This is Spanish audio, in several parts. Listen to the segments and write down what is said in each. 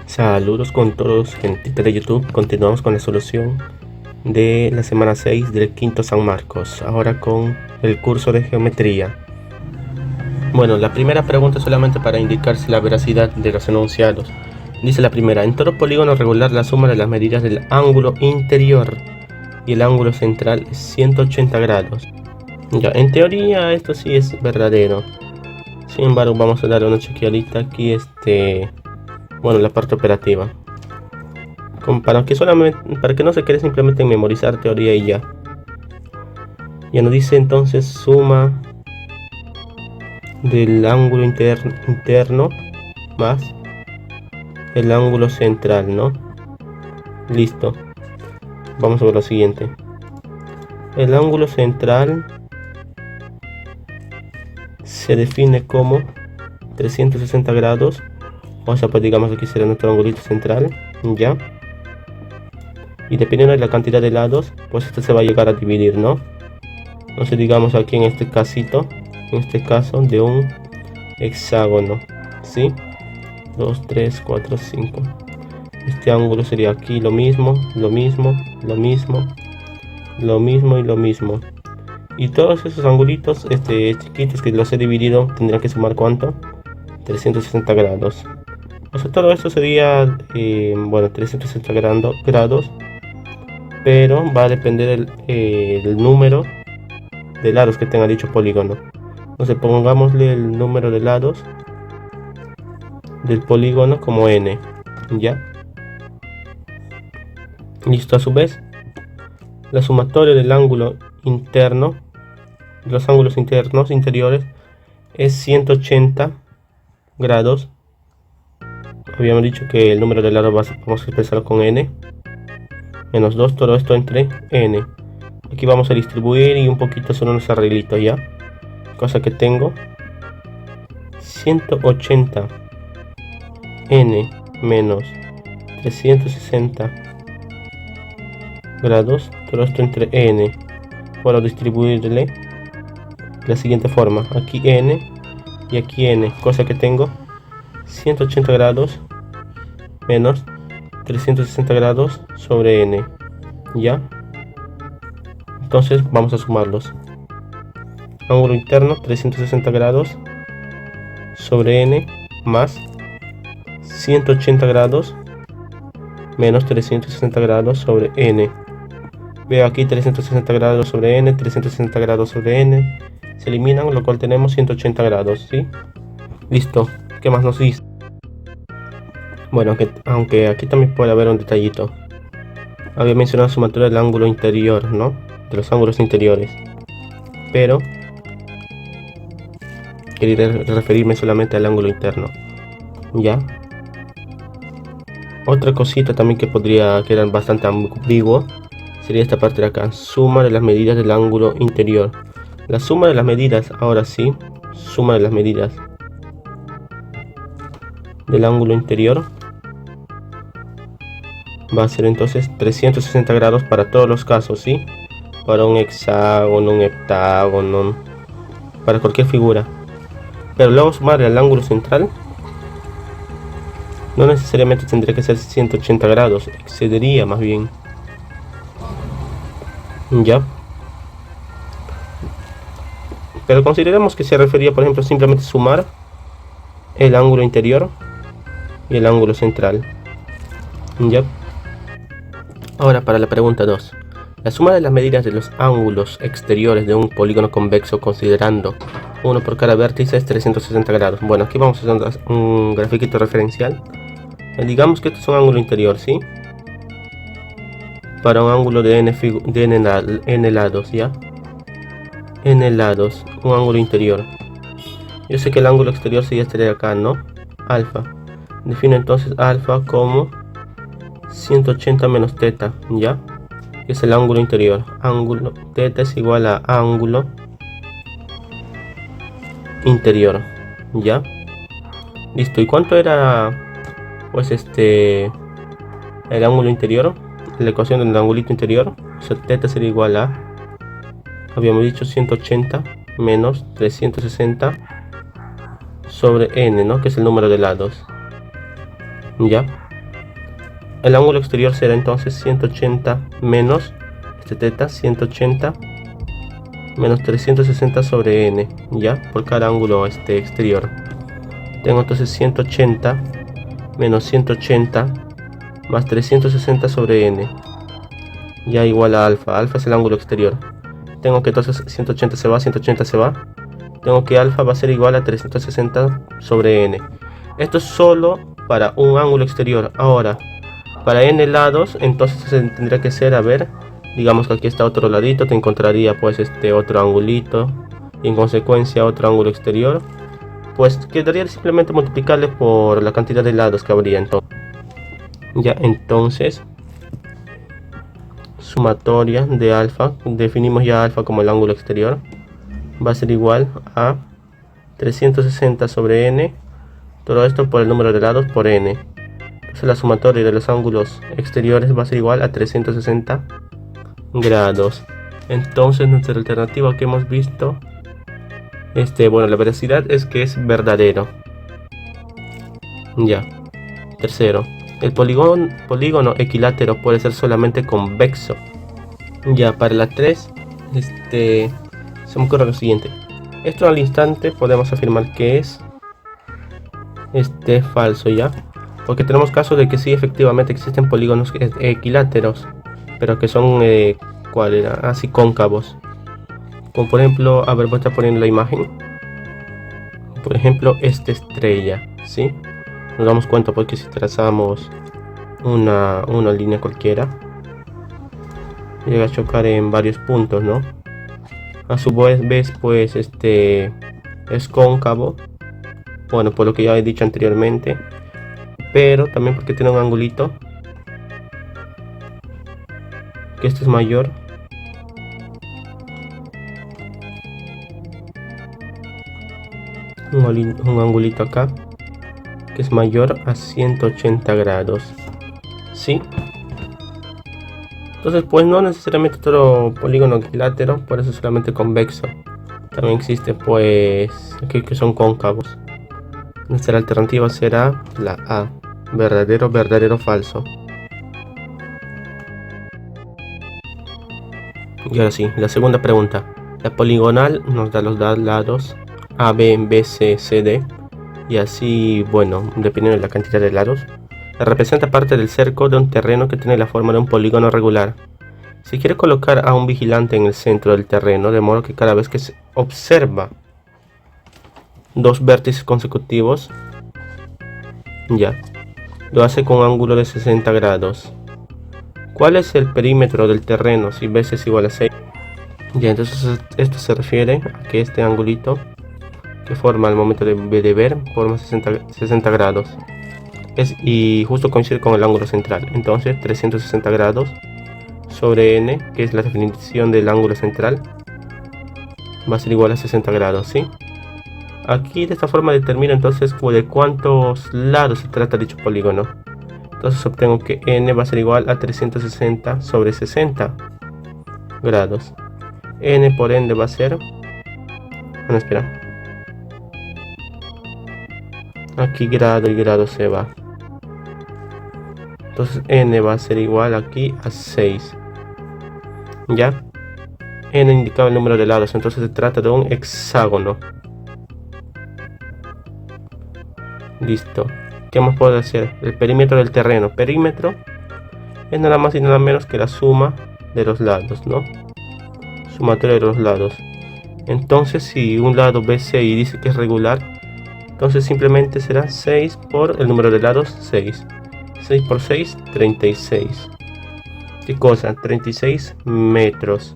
Saludos con todos, gente de YouTube. Continuamos con la solución de la semana 6 del quinto San Marcos, ahora con el curso de geometría. Bueno, la primera pregunta es solamente para indicarse la veracidad de los enunciados. Dice la primera: en todo polígono regular la suma de las medidas del ángulo interior y el ángulo central es 180 grados. Ya, en teoría esto sí es verdadero. Sin embargo, vamos a darle una chequeadita aquí, bueno, la parte operativa, para que no se quede simplemente en memorizar teoría y ya. Ya nos dice entonces suma del ángulo interno más el ángulo central, ¿no? Listo. Vamos a ver lo siguiente. El ángulo central se define como 360 grados. O sea, pues digamos aquí será nuestro angulito central, ya. Y dependiendo de la cantidad de lados, pues esto se va a llegar a dividir, ¿no? Entonces digamos aquí en este caso de un hexágono, ¿sí? 2, 3, 4, 5. Este ángulo sería aquí lo mismo, lo mismo, lo mismo, lo mismo y lo mismo. Y todos esos angulitos chiquitos que los he dividido tendrán que sumar ¿cuánto? 360 grados. O sea, todo esto sería, bueno, 360 grados, pero va a depender el número de lados que tenga dicho polígono. Entonces pongámosle el número de lados del polígono como n, ya. Listo. A su vez, la sumatoria del ángulo interno, de los ángulos interiores, es 180 grados. Habíamos dicho que el número de lados vamos a expresarlo con n menos 2, todo esto entre n. Aquí vamos a distribuir y un poquito son unos arreglitos, ya. Cosa que tengo 180 n menos 360 grados, todo esto entre n. Puedo distribuirle de la siguiente forma: aquí n y aquí n, cosa que tengo 180 grados menos 360 grados sobre n, ya. Entonces vamos a sumarlos. Ángulo interno 360 grados sobre n más 180 grados menos 360 grados sobre n. Veo aquí 360 grados sobre n, 360 grados sobre n, se eliminan, lo cual tenemos 180 grados, ¿sí? Listo. ¿Qué más nos dice? Bueno, aunque aquí también puede haber un detallito. Había mencionado sumatoria del ángulo interior, ¿no? De los ángulos interiores. Pero quería referirme solamente al ángulo interno, ¿ya? Otra cosita también que podría quedar bastante ambiguo sería esta parte de acá: suma de las medidas del ángulo interior. La suma de las medidas, ahora sí, suma de las medidas del ángulo interior va a ser entonces 360 grados para todos los casos, ¿sí? Para un hexágono, un heptágono, para cualquier figura. Pero luego sumar al ángulo central no necesariamente tendría que ser 180 grados, excedería más bien, ya. Pero consideremos que se refería, por ejemplo, simplemente sumar el ángulo interior y el ángulo central, ya. Ahora para la pregunta 2. La suma de las medidas de los ángulos exteriores de un polígono convexo, considerando uno por cada vértice, es 360 grados. Bueno, aquí vamos a hacer un grafiquito referencial. Digamos que este es un ángulo interior, ¿sí? Para un ángulo de n lados, ¿ya? N lados, un ángulo interior. Yo sé que el ángulo exterior sería este de acá, ¿no? Alfa. Defino entonces alfa como 180 menos teta, ¿ya? Es el ángulo interior. Ángulo teta es igual a ángulo interior, ¿ya? Listo. ¿Y cuánto era, pues, el ángulo interior? La ecuación del ángulo interior, o sea, teta sería igual a, habíamos dicho, 180 menos 360 sobre n, ¿no? Que es el número de lados, ¿ya? el ángulo exterior será entonces 180 menos este teta, 180 menos 360 sobre n, ya, por cada ángulo exterior. Tengo entonces 180 menos 180 más 360 sobre n, ya igual a alfa. Alfa es el ángulo exterior. Tengo que entonces 180 se va, 180 se va. Tengo que alfa va a ser igual a 360 sobre n. Esto es solo para un ángulo exterior. Ahora, para n lados, entonces tendría que ser, a ver, digamos que aquí está otro ladito, te encontraría pues otro angulito y en consecuencia otro ángulo exterior. Pues quedaría simplemente multiplicarle por la cantidad de lados que habría entonces. Ya, entonces sumatoria de alfa, definimos ya alfa como el ángulo exterior, va a ser igual a 360 sobre n, todo esto por el número de lados por n. Entonces la sumatoria de los ángulos exteriores va a ser igual a 360 grados. Entonces nuestra alternativa que hemos visto, bueno, la veracidad es que es verdadero. Ya. Tercero, el polígono equilátero puede ser solamente convexo. Ya, para la 3, se me ocurre lo siguiente. Esto al instante podemos afirmar que es falso, ya, porque tenemos caso de que sí, efectivamente existen polígonos equiláteros, pero que son ¿cuál era? Así cóncavos, como por ejemplo, a ver, voy a estar poniendo la imagen, por ejemplo esta estrella, ¿sí? Nos damos cuenta porque si trazamos una línea cualquiera llega a chocar en varios puntos, ¿no? A su vez pues es cóncavo, bueno, por lo que ya he dicho anteriormente, pero también porque tiene un angulito que este es mayor un angulito acá que es mayor a 180 grados, ¿sí? Entonces pues no necesariamente todo polígono equilátero, por eso solamente convexo. También existe pues aquí que son cóncavos. Nuestra alternativa será la A, verdadero, verdadero, falso. Y ahora sí, la segunda pregunta. La poligonal nos da los lados AB, BC, CD. Y así, bueno, dependiendo de la cantidad de lados, representa parte del cerco de un terreno que tiene la forma de un polígono regular. Si quiere colocar a un vigilante en el centro del terreno, de modo que cada vez que se observa dos vértices consecutivos, ya, lo hace con un ángulo de 60 grados. ¿Cuál es el perímetro del terreno si BC es igual a 6? Ya, entonces esto se refiere a que este angulito que forma al momento de ver forma 60 grados y justo coincide con el ángulo central. Entonces 360 grados sobre n, que es la definición del ángulo central, va a ser igual a 60 grados, ¿sí? Aquí de esta forma determino entonces de cuántos lados se trata dicho polígono. Entonces obtengo que n va a ser igual a 360 sobre 60 grados. N por ende va a ser... no, espera. Aquí grado y grado se va. Entonces n va a ser igual aquí a 6. ¿Ya? N indicaba el número de lados, entonces se trata de un hexágono. Listo. ¿Qué más puedo hacer? El perímetro del terreno. Perímetro es nada más y nada menos que la suma de los lados, ¿no? Sumatoria de los lados. Entonces si un lado BC y dice que es regular, entonces simplemente será 6 por el número de lados, 6. 6 por 6, 36. ¿Qué cosa? 36 metros.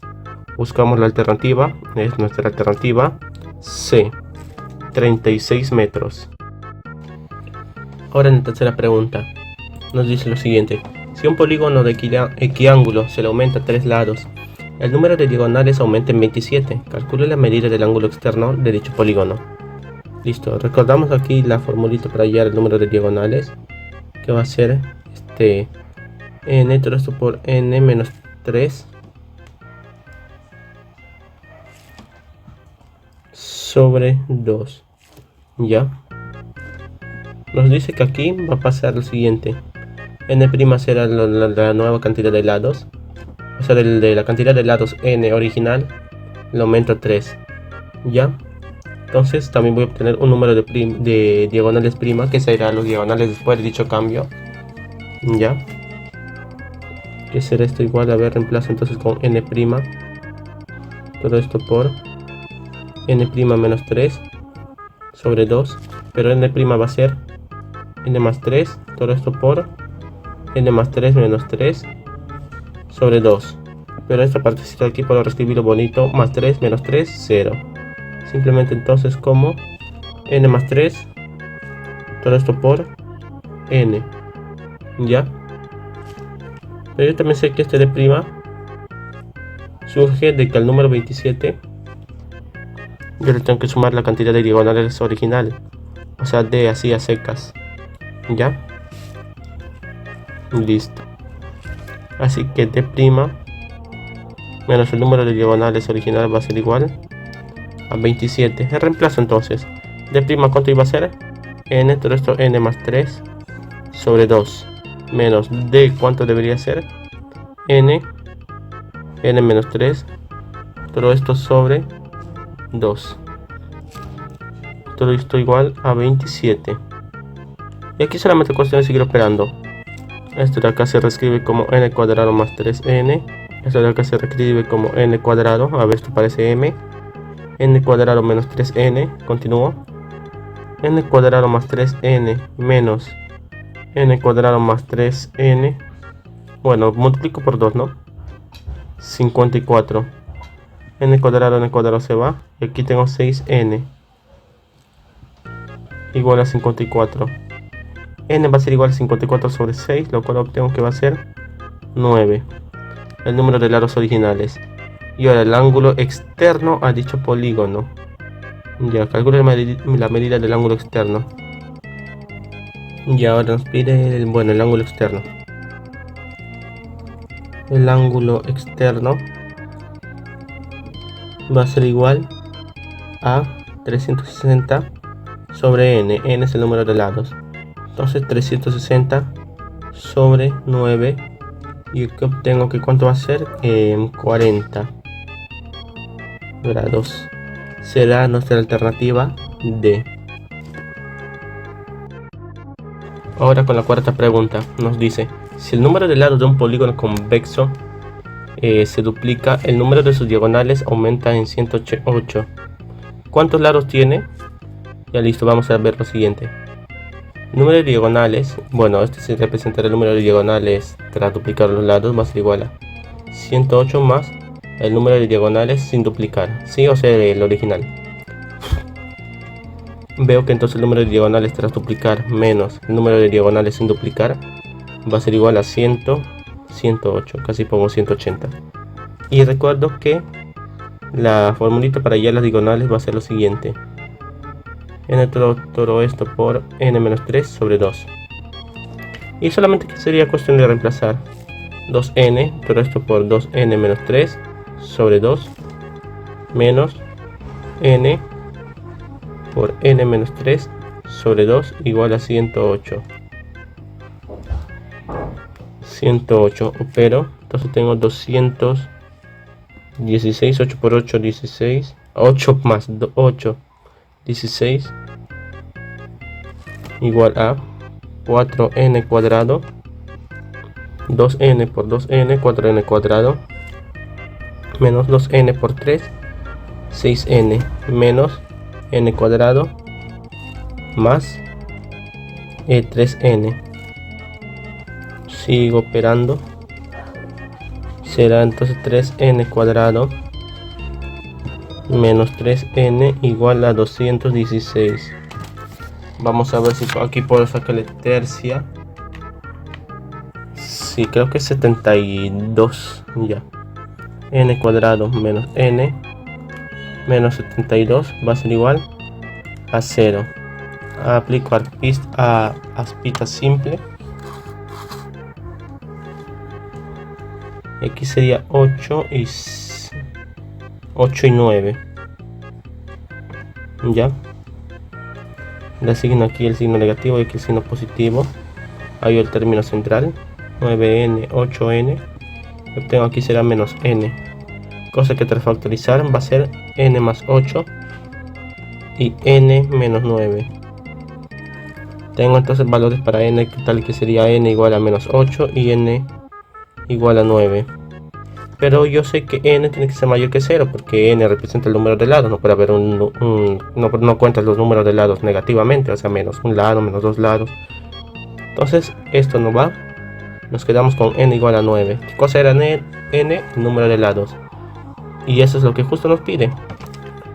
Buscamos la alternativa. Es nuestra alternativa C. 36 metros. Ahora en la tercera pregunta nos dice lo siguiente. Si un polígono de equiángulo se le aumenta a 3 lados, el número de diagonales aumenta en 27. Calcule la medida del ángulo externo de dicho polígono. Listo, recordamos aquí la formulita para hallar el número de diagonales, que va a ser n, todo esto por n menos 3 sobre 2. Ya nos dice que aquí va a pasar lo siguiente. n' será la nueva cantidad de lados, o sea, de la cantidad de lados n original, lo aumento a 3, ¿ya? Entonces también voy a obtener un número de diagonales prima, que será los diagonales después de dicho cambio, ¿ya? Que será esto igual, a ver, reemplazo entonces con n', todo esto por n' menos 3 sobre 2, pero n' va a ser n más 3, todo esto por n más 3 menos 3 sobre 2, pero esta partecita de aquí puedo reescribirlo bonito, más 3 menos 3, 0, simplemente entonces como n más 3, todo esto por n, ¿ya? Pero yo también sé que este de' surge de que al número 27 yo le tengo que sumar la cantidad de diagonales original, o sea, d así a secas, ¿ya? Listo. Así que d' menos el número de diagonales original va a ser igual a 27. El reemplazo entonces. D' ¿cuánto iba a ser? N, todo esto n más 3 sobre 2. Menos d, ¿cuánto debería ser? N menos 3. Todo esto sobre 2. Todo esto igual a 27. Y aquí solamente cuestión de seguir operando. Esto de acá se reescribe como n cuadrado más 3n. Esto de acá se reescribe como n cuadrado. A ver, esto parece m. N cuadrado menos 3n. Continúo. N cuadrado más 3n menos n cuadrado más 3n. Bueno, multiplico por 2, ¿no? 54. N cuadrado se va. Y aquí tengo 6n. Igual a 54. N va a ser igual a 54 sobre 6, lo cual obtengo que va a ser 9. El número de lados originales. Y ahora el ángulo externo a dicho polígono. Ya, calculo la medida del ángulo externo. Y ahora nos pide el ángulo externo. El ángulo externo va a ser igual a 360 sobre n. N es el número de lados. Entonces 360 sobre 9. Y que obtengo que cuánto va a ser 40 grados. Será nuestra alternativa D. Ahora con la cuarta pregunta nos dice: si el número de lados de un polígono convexo se duplica, el número de sus diagonales aumenta en 108. ¿Cuántos lados tiene? Ya listo, vamos a ver lo siguiente. Número de diagonales, bueno, este se representará el número de diagonales tras duplicar los lados, va a ser igual a 108 más el número de diagonales sin duplicar, ¿sí? O sea, el original. Veo que entonces el número de diagonales tras duplicar menos el número de diagonales sin duplicar va a ser igual a 108, casi pongo 180. Y recuerdo que la formulita para hallar las diagonales va a ser lo siguiente: n todo esto por n menos 3 sobre 2. Y solamente sería cuestión de reemplazar 2n, todo esto por 2n menos 3 sobre 2 menos n por n menos 3 sobre 2 igual a 108. 108, pero entonces tengo 216, 8 por 8, 16, 8 más 8, 16 igual a 4n cuadrado, 2n por 2n, 4n cuadrado, menos 2n por 3, 6n, menos n cuadrado, más 3n. Sigo operando. Será entonces 3n cuadrado menos 3n igual a 216. Vamos a ver si aquí puedo sacarle tercia. Sí, creo que es 72. Ya. N cuadrado menos n menos 72 va a ser igual a 0. Aplico aspita simple. Aquí sería 8 y 9. Ya. Le asigno aquí el signo negativo y aquí el signo positivo. Hay el término central, 9n, 8n. Lo que tengo aquí será menos n. Cosa que tras factorizar va a ser n más 8 y n menos 9. Tengo entonces valores para n tal que sería n igual a menos 8 y n igual a 9. Pero yo sé que n tiene que ser mayor que 0 porque n representa el número de lados. No puede haber no cuentas los números de lados negativamente, o sea, menos un lado, menos dos lados. Entonces esto no va. Nos quedamos con n igual a 9. ¿Qué cosa era n? El número de lados. Y eso es lo que justo nos pide.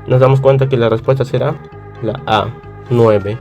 Nos damos cuenta que la respuesta será la A, 9.